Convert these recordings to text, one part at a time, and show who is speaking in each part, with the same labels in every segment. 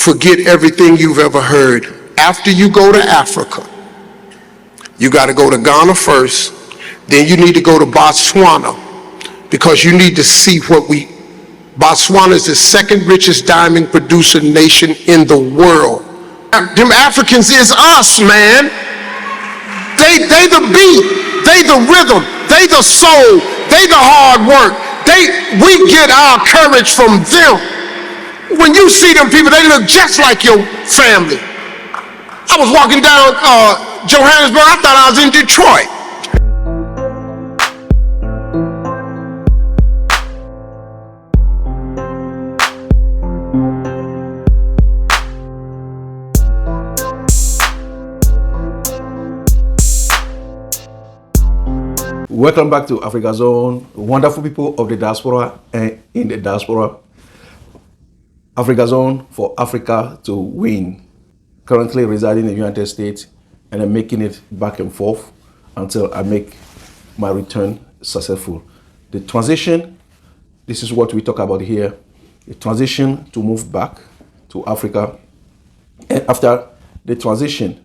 Speaker 1: Forget everything you've ever heard. After you go to Africa, you got to go to Ghana first, then you need to go to Botswana, because you need to see what Botswana is the second richest diamond producer nation in the world. Them Africans is us, man. They the beat, they the rhythm, they the soul, they the hard work. We get our courage from them. When you see them people, they look just like your family. I was walking down Johannesburg, I thought I was in Detroit.
Speaker 2: Welcome back to AfrigaZone, wonderful people of the diaspora and in the diaspora. AfrigaZone for Africa to win. Currently residing in the United States, and I'm making it back and forth until I make my return successful. The transition, this is what we talk about here. The transition to move back to Africa. And after the transition,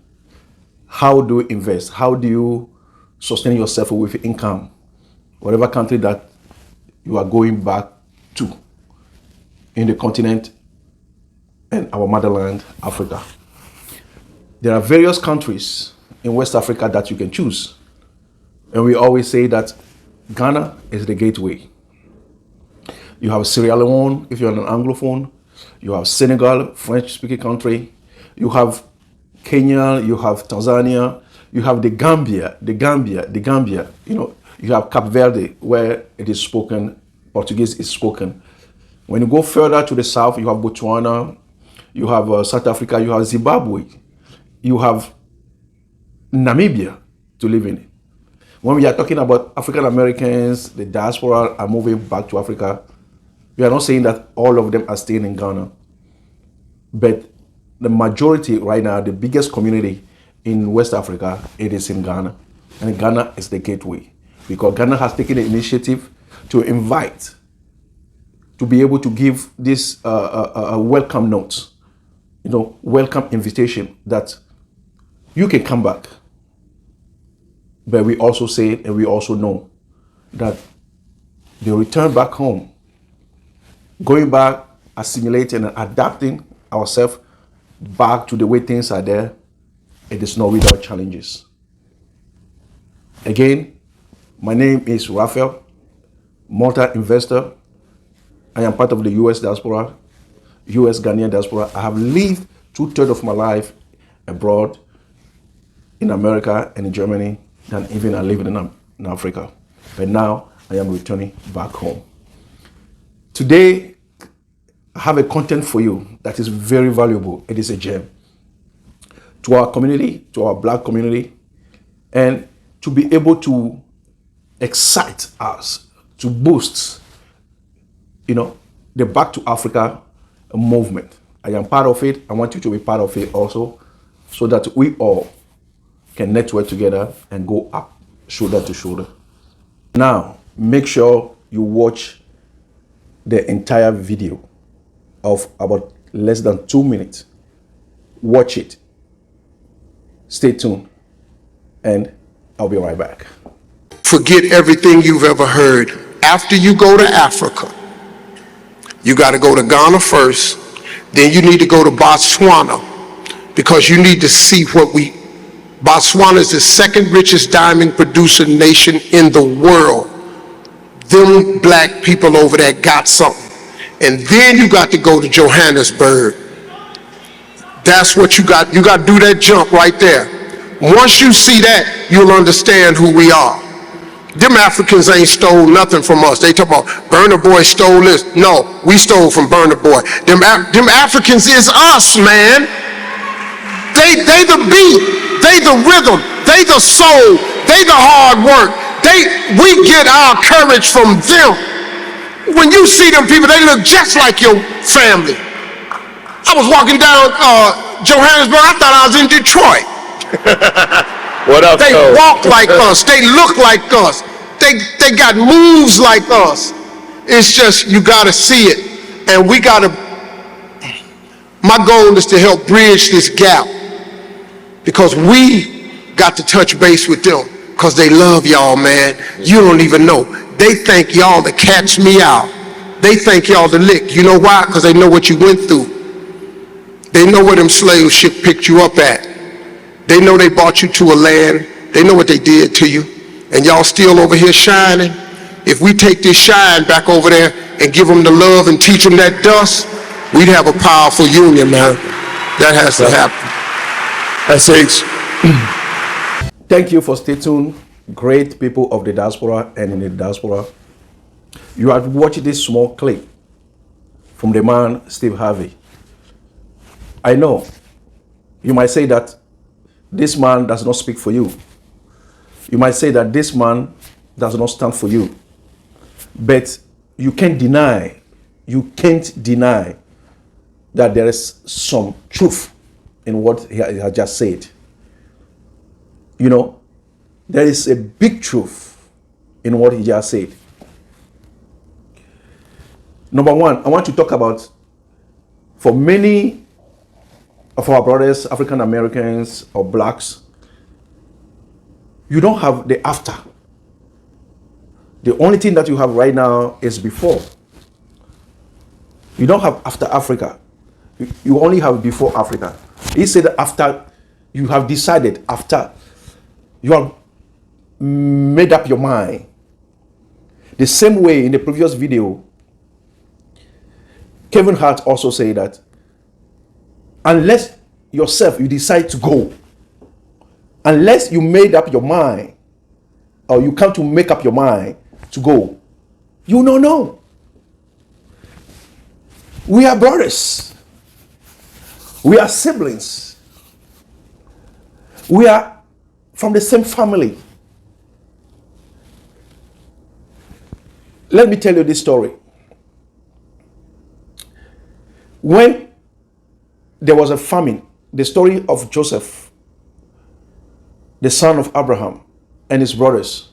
Speaker 2: how do you invest? How do you sustain yourself with income? Whatever country that you are going back to in the continent and our motherland, Africa. There are various countries in West Africa that you can choose. And we always say that Ghana is the gateway. You have Sierra Leone, if you're an Anglophone. You have Senegal, French-speaking country. You have Kenya, you have Tanzania. You have the Gambia. You know, you have Cape Verde, where it is spoken, Portuguese is spoken. When you go further to the south, you have Botswana, you have South Africa, you have Zimbabwe. You have Namibia to live in. When we are talking about African Americans, the diaspora are moving back to Africa, we are not saying that all of them are staying in Ghana. But the majority right now, the biggest community in West Africa, it is in Ghana. And Ghana is the gateway, because Ghana has taken the initiative to invite, to be able to give this a welcome note, you know, welcome invitation that you can come back. But we also say, and we also know that the return back home, going back, assimilating and adapting ourselves back to the way things are there, it is not without challenges. Again, my name is Raphael, multi-investor. I am part of the US diaspora, US Ghanaian diaspora. I have lived 2/3 of my life abroad, in America and in Germany, and even I live in Africa. But now I am returning back home. Today, I have a content for you that is very valuable. It is a gem to our community, to our Black community, and to be able to excite us, to boost, you know, the Back to Africa movement. I am part of it. I want you to be part of it also, so that we all can network together and go up shoulder to shoulder. Now, make sure you watch the entire video of about less than 2 minutes. Watch it. Stay tuned, and I'll be right back.
Speaker 1: Forget everything you've ever heard. After you go to Africa, you got to go to Ghana first, then you need to go to Botswana, because you need to see what Botswana is the second richest diamond producer nation in the world. Them black people over there got something. And then you got to go to Johannesburg. That's what you got. You got to do that jump right there. Once you see that, you'll understand who we are. Them Africans ain't stole nothing from us. They talk about Burna Boy stole this. No, we stole from Burna Boy. Them Africans is us, man. They the beat. They the rhythm, they the soul, they the hard work. We get our courage from them. When you see them people, they look just like your family. I was walking down Johannesburg, I thought I was in Detroit.
Speaker 2: What up,
Speaker 1: They walk like us, they look like us, they got moves like us. It's just, you gotta see it. And we gotta My goal is to help bridge this gap because we got to touch base with them because they love y'all, man. You don't even know. They think y'all to catch me out. They think y'all to lick. You know why? Because they know what you went through. They know where them slave ship picked you up at. They know they brought you to a land. They know what they did to you. And y'all still over here shining. If we take this shine back over there and give them the love and teach them that dust, we'd have a powerful union, man. That has to happen. SH.
Speaker 2: Thank you for staying tuned, great people of the diaspora and in the diaspora. You have watched this small clip from the man, Steve Harvey. I know you might say that this man does not speak for you. You might say that this man does not stand for you. But you can't deny that there is some truth in what he has just said. You know, there is a big truth in what he just said. Number one, I want to talk about, for many of our brothers, African Americans or blacks, you don't have the after. The only thing that you have right now is before. You don't have after Africa. You only have before Africa. He said after you have decided, after you have made up your mind. The same way in the previous video, Kevin Hart also said that unless yourself you decide to go, unless you made up your mind, or you come to make up your mind to go, you don't know. We are brothers. We are siblings. We are from the same family. Let me tell you this story. When there was a famine, the story of Joseph, the son of Abraham, and his brothers.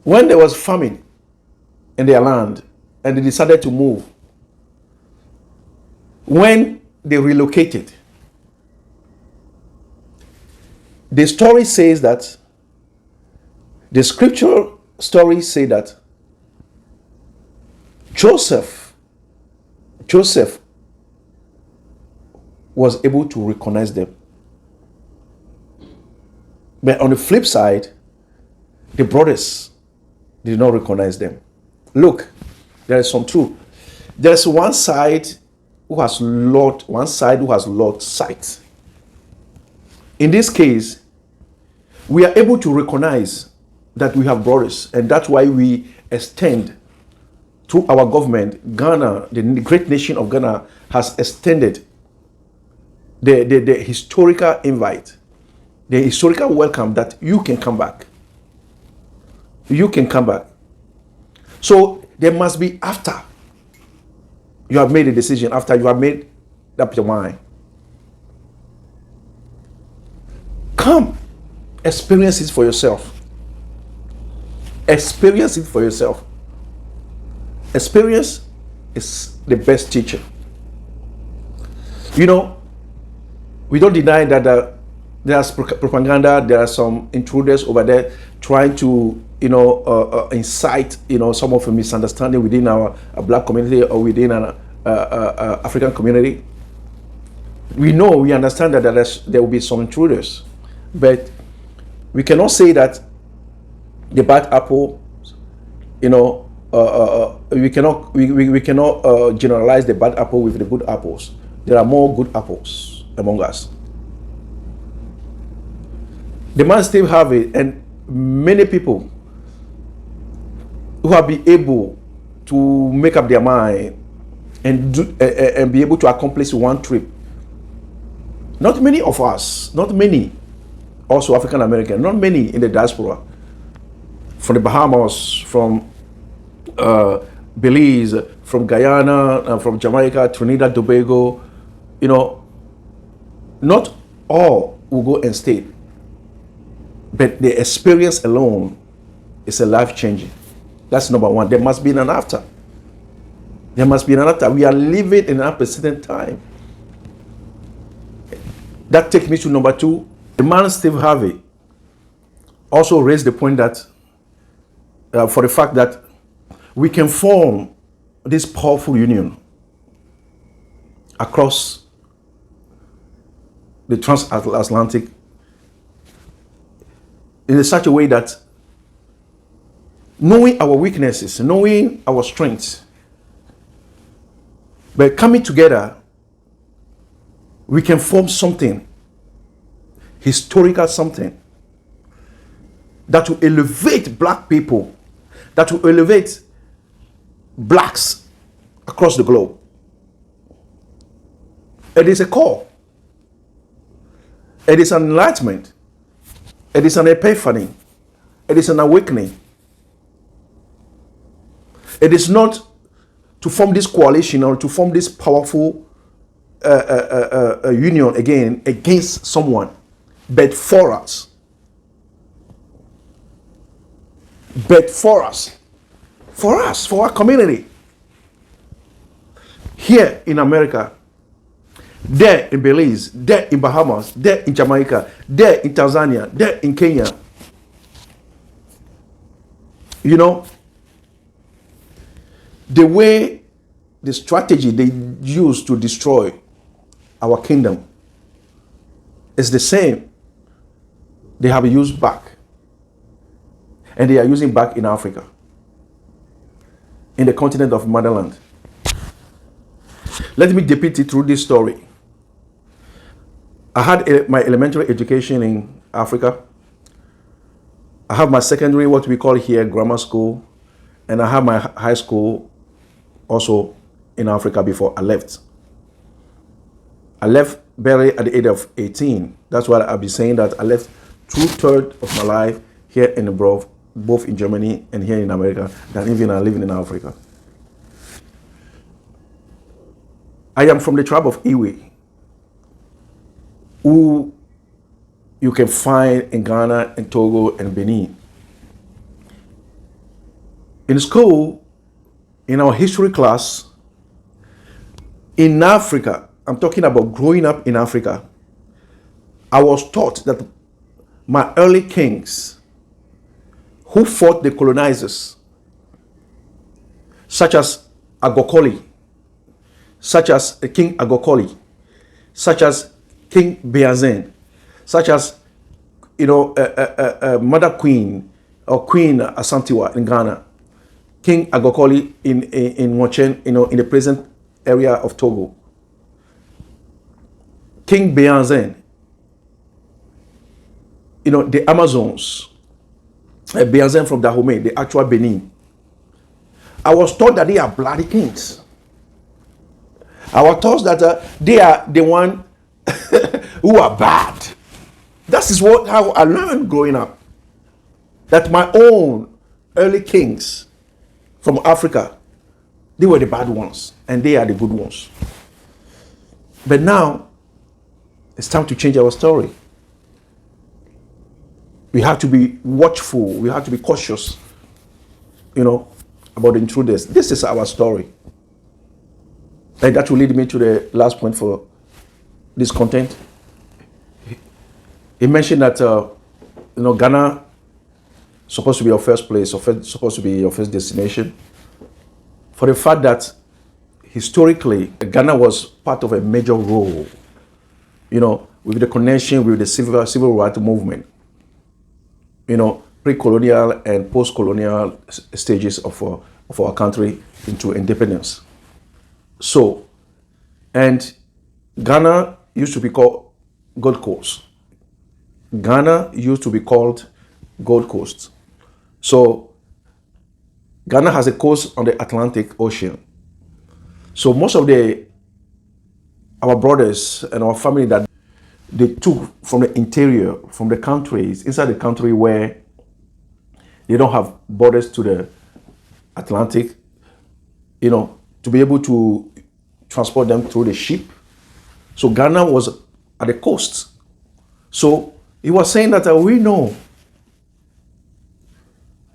Speaker 2: When there was famine in their land and they decided to move, when they relocated, the story says that, the scriptural story say that Joseph was able to recognize them. But on the flip side, the brothers did not recognize them. Look, there is some truth. There's one side who has lost sight. In this case, we are able to recognize that we have brothers, and that's why we extend to our government. Ghana, the great nation of Ghana, has extended the historical invite, the historical welcome that you can come back. You can come back. So there must be after you have made a decision, after you have made up your mind. Come, experience it for yourself. Experience it for yourself. Experience is the best teacher. You know, we don't deny that there's propaganda, there are some intruders over there trying to, incite, some of a misunderstanding within our black community or within an African community. We understand that there will be some intruders, but we cannot say that the bad apple, we cannot generalize the bad apple with the good apples. There are more good apples among us. The man Steve Harvey and many people who have been able to make up their mind and be able to accomplish one trip. Not many of us, not many, also African American, not many in the diaspora, from the Bahamas, from Belize, from Guyana, from Jamaica, Trinidad, Tobago, not all will go and stay. But the experience alone is a life-changing. That's number one. There must be an after. There must be another time. We are living in an unprecedented time. That takes me to number two. The man Steve Harvey also raised the point that for the fact that we can form this powerful union across the transatlantic in such a way that knowing our weaknesses, knowing our strengths, but coming together, we can form something, historical something, that will elevate black people, that will elevate blacks across the globe. It is a call. It is an enlightenment. It is an epiphany. It is an awakening. It is not to form this coalition or to form this powerful union again against someone, but for us. But for us, for our community. Here in America, there in Belize, there in Bahamas, there in Jamaica, there in Tanzania, there in Kenya. You know, the way, the strategy they use to destroy our kingdom is the same they have used back. And they are using back in Africa, in the continent of motherland. Let me depict it through this story. I had my elementary education in Africa. I have my secondary, what we call here grammar school, and I have my high school also in Africa before I left. I left barely at the age of 18. That's why I'll be saying that I left 2/3 of my life here in abroad, both in Germany and here in America, than even living in Africa. I am from the tribe of Iwi, who you can find in Ghana and Togo and Benin. In school, in our history class, in Africa, I'm talking about growing up in Africa, I was taught that my early kings who fought the colonizers, such as Agokoli, such as King Agokoli, such as King Beazen, such as Mother Queen or Queen Asantewa in Ghana, King Agokoli in Mochen, in the present area of Togo, King Beazen, the Amazons, Beazen from Dahomey, the actual Benin. I was taught that they are bloody kings. I was taught that they are the one who are bad. That is how I learned growing up. That my own early kings from Africa, they were the bad ones and they are the good ones. But now, it's time to change our story. We have to be watchful. We have to be cautious, about the intruders. This is our story. And that will lead me to the last point for this content. He mentioned that, Ghana is supposed to be your first place, supposed to be your first destination. For the fact that historically, Ghana was part of a major role, with the connection with the civil rights movement, pre-colonial and post-colonial stages of our country into independence. So, and Ghana used to be called Gold Coast. Ghana used to be called Gold Coast. So, Ghana has a coast on the Atlantic Ocean. So most of our brothers and our family that they took from the interior, from the countries, inside the country where they don't have borders to the Atlantic, to be able to transport them through the ship. So Ghana was at the coast. So he was saying that we know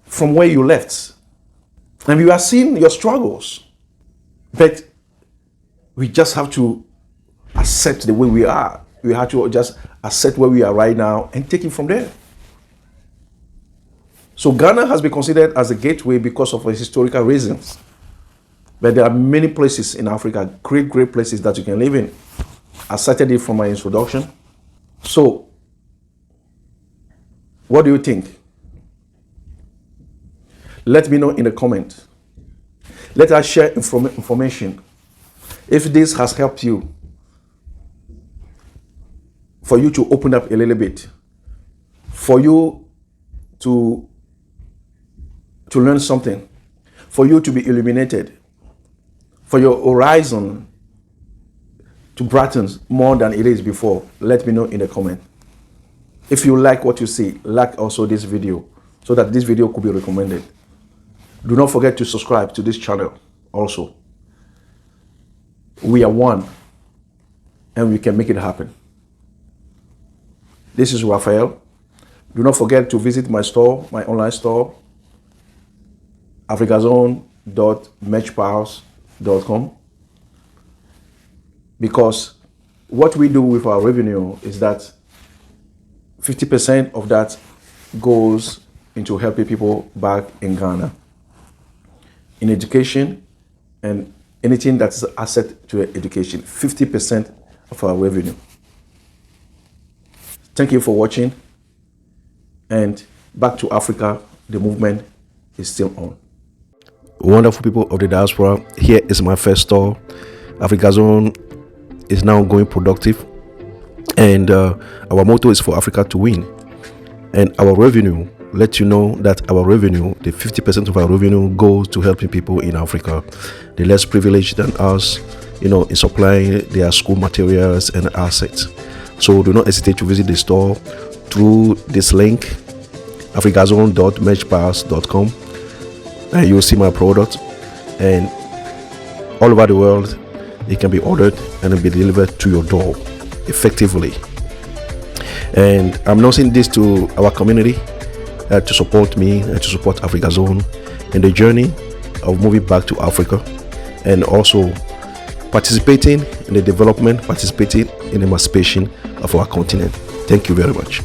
Speaker 2: from where you left. And we are seeing your struggles. But we just have to accept the way we are. We have to just accept where we are right now and take it from there. So Ghana has been considered as a gateway because of historical reasons. But there are many places in Africa, great places that you can live in. I cited it from my introduction. So, what do you think? Let me know in the comment. Let us share information. If this has helped you, for you to open up a little bit, for you to learn something, for you to be illuminated, for your horizon to brighten more than it is before, let me know in the comment. If you like what you see, like also this video, so that this video could be recommended. Do not forget to subscribe to this channel also. We are one, and we can make it happen. This is Raphael. Do not forget to visit my store, my online store, AfrigaZone.merchpals.com, because what we do with our revenue is that 50% of that goes into helping people back in Ghana in education and anything that's asset to education. 50% of our revenue. Thank you for watching, and back to Africa, the movement is still on. Wonderful people of the diaspora, here is my first store. AfrigaZone is now going productive, and our motto is for Africa to win. And our revenue, let you know that our revenue, the 50% of our revenue goes to helping people in Africa, the less privileged than us, in supplying their school materials and assets. So do not hesitate to visit the store through this link, AfrigaZone.merchpals.com, and you'll see my product, and all over the world it can be ordered and it'll be delivered to your door effectively. And I'm announcing this to our community to support me and to support AfrigaZone in the journey of moving back to Africa, and also participating in the development, participating in the emancipation of our continent. Thank you very much.